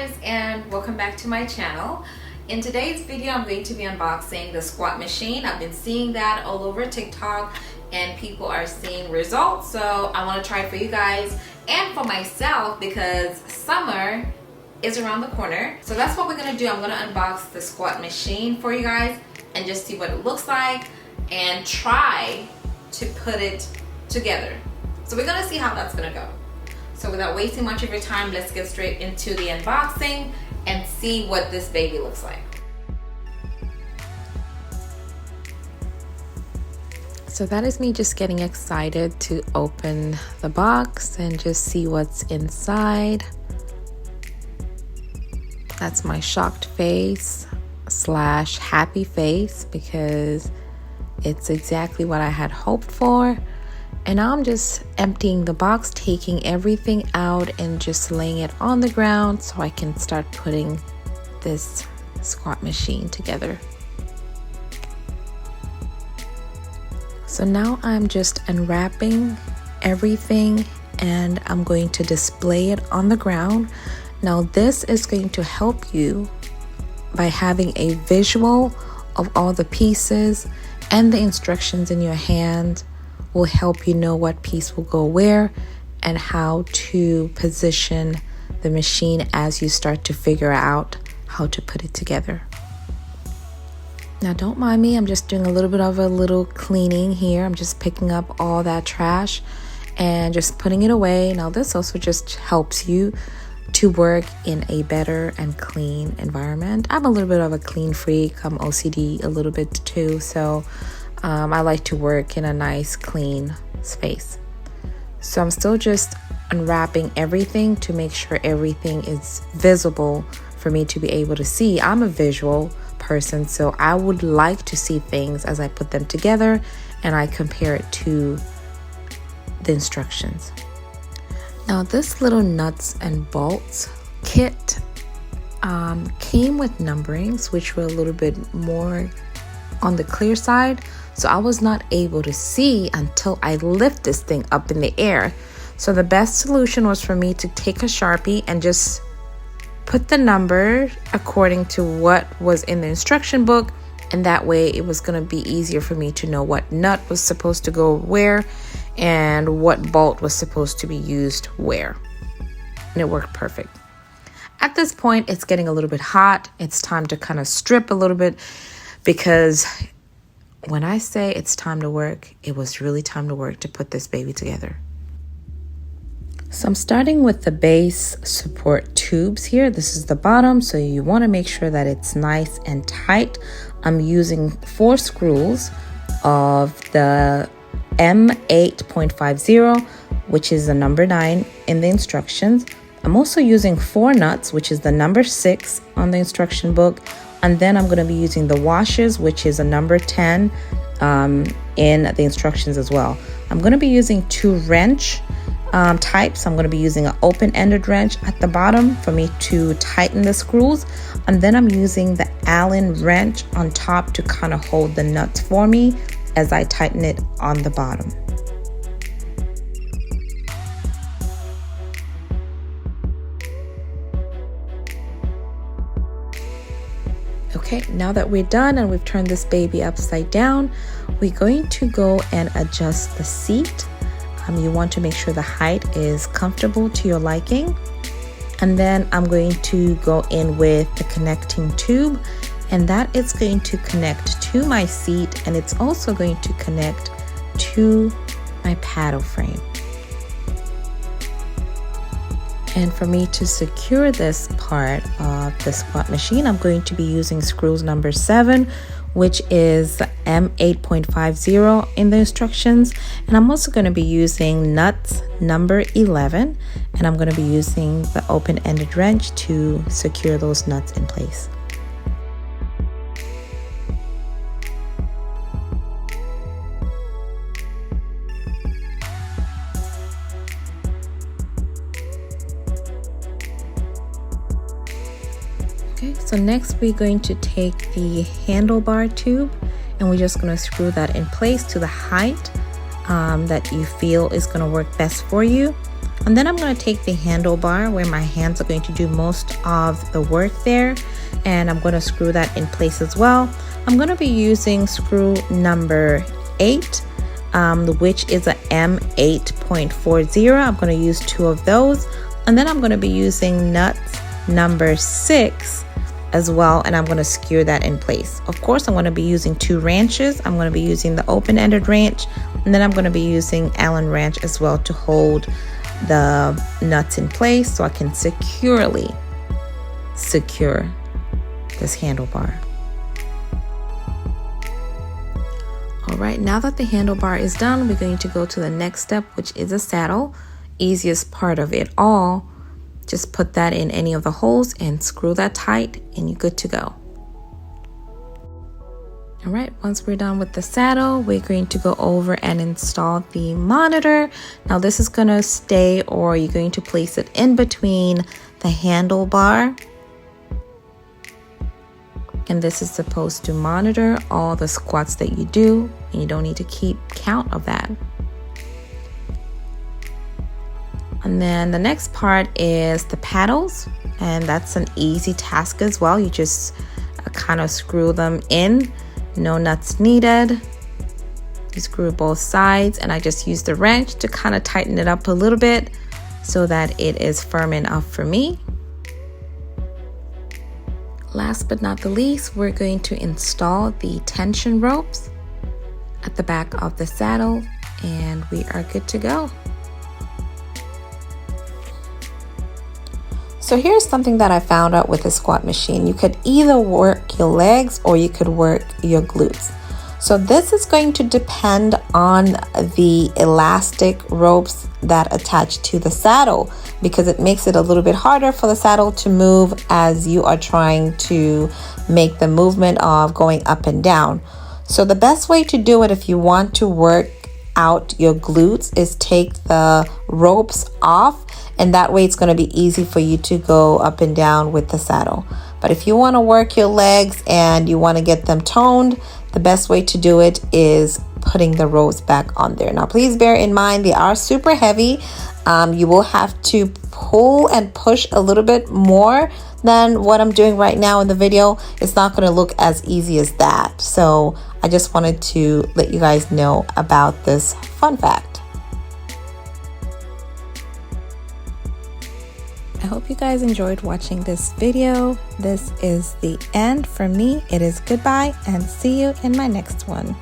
guys, and welcome back to my channel. In today's video I'm going to be unboxing the squat machine. I've been seeing that all over TikTok and people are seeing results, so I want to try it for you guys and for myself because summer is around the corner. So that's what we're gonna do. I'm gonna unbox the squat machine for you guys and just see what it looks like and try to put it together. So we're gonna see how that's gonna go. So without wasting much of your time, let's get straight into the unboxing and see what this baby looks like. So that is me just getting excited to open the box and just see what's inside. That's my shocked face slash happy face because it's exactly what I had hoped for. And now I'm just emptying the box, taking everything out and just laying it on the ground so I can start putting this squat machine together. So now I'm just unwrapping everything and I'm going to display it on the ground. Now this is going to help you by having a visual of all the pieces, and the instructions in your hand will help you know what piece will go where and how to position the machine as you start to figure out how to put it together. Now don't mind me, I'm just doing a little bit of a cleaning here. I'm just picking up all that trash and just putting it away. Now this also just helps you to work in a better and clean environment. I'm a little bit of a clean freak. I'm OCD a little bit too, so I like to work in a nice clean space. So I'm still just unwrapping everything to make sure everything is visible for me to be able to see. I'm a visual person, so I would like to see things as I put them together and I compare it to the instructions. Now this little nuts and bolts kit came with numberings which were a little bit more on the clear side, so I was not able to see until I lift this thing up in the air. So the best solution was for me to take a Sharpie and just put the number according to what was in the instruction book, and that way it was going to be easier for me to know what nut was supposed to go where and what bolt was supposed to be used where. And it worked perfect. At this point, it's getting a little bit hot. It's time to kind of strip a little bit, because when I say it's time to work, it was really time to work to put this baby together. So I'm starting with the base support tubes here. This is the bottom, so you want to make sure that it's nice and tight. I'm using 4 screws of the M8.50, which is the number 9 in the instructions. I'm also using 4 nuts, which is the number 6 on the instruction book. And then I'm going to be using the washers, which is a number 10 in the instructions as well. I'm going to be using 2 wrench types. I'm going to be using an open-ended wrench at the bottom for me to tighten the screws. And then I'm using the Allen wrench on top to kind of hold the nuts for me as I tighten it on the bottom. Okay, now that we're done and we've turned this baby upside down, we're going to go and adjust the seat. You want to make sure the height is comfortable to your liking. And then I'm going to go in with the connecting tube, and that is going to connect to my seat, and it's also going to connect to my paddle frame. And for me to secure this part of the squat machine, I'm going to be using screws number 7, which is M8.50 in the instructions. And I'm also going to be using nuts number 11, and I'm going to be using the open-ended wrench to secure those nuts in place. Okay, so next we're going to take the handlebar tube and we're just going to screw that in place to the height that you feel is going to work best for you. And then I'm going to take the handlebar where my hands are going to do most of the work there, and I'm going to screw that in place as well. I'm going to be using screw number 8, which is a M8.40. I'm going to use 2 of those, and then I'm going to be using nut number 6 as well, and I'm going to skewer that in place. Of course, I'm going to be using 2 wrenches. I'm going to be using the open-ended wrench, and then I'm going to be using Allen wrench as well to hold the nuts in place so I can securely secure this handlebar. All right, now that the handlebar is done, we're going to go to the next step, which is a saddle. Easiest part of it all. Just put that in any of the holes and screw that tight, and you're good to go. All right, once we're done with the saddle, we're going to go over and install the monitor. Now this is going to stay, or you're going to place it in between the handlebar. And this is supposed to monitor all the squats that you do, and you don't need to keep count of that. And then the next part is the paddles, and that's an easy task as well. You just kind of screw them in, no nuts needed. You screw both sides, and I just use the wrench to kind of tighten it up a little bit so that it is firm enough for me. Last but not the least, we're going to install the tension ropes at the back of the saddle, and we are good to go. So here's something that I found out with the squat machine. You could either work your legs or you could work your glutes. So this is going to depend on the elastic ropes that attach to the saddle, because it makes it a little bit harder for the saddle to move as you are trying to make the movement of going up and down. So the best way to do it if you want to work out your glutes is take the ropes off, and that way it's going to be easy for you to go up and down with the saddle. But if you want to work your legs and you want to get them toned, the best way to do it is putting the ropes back on there. Now please bear in mind they are super heavy. You will have to pull and push a little bit more than what I'm doing right now in the video. It's not going to look as easy as that. So I just wanted to let you guys know about this fun fact. I hope you guys enjoyed watching this video. This is the end for me. It is goodbye, and see you in my next one.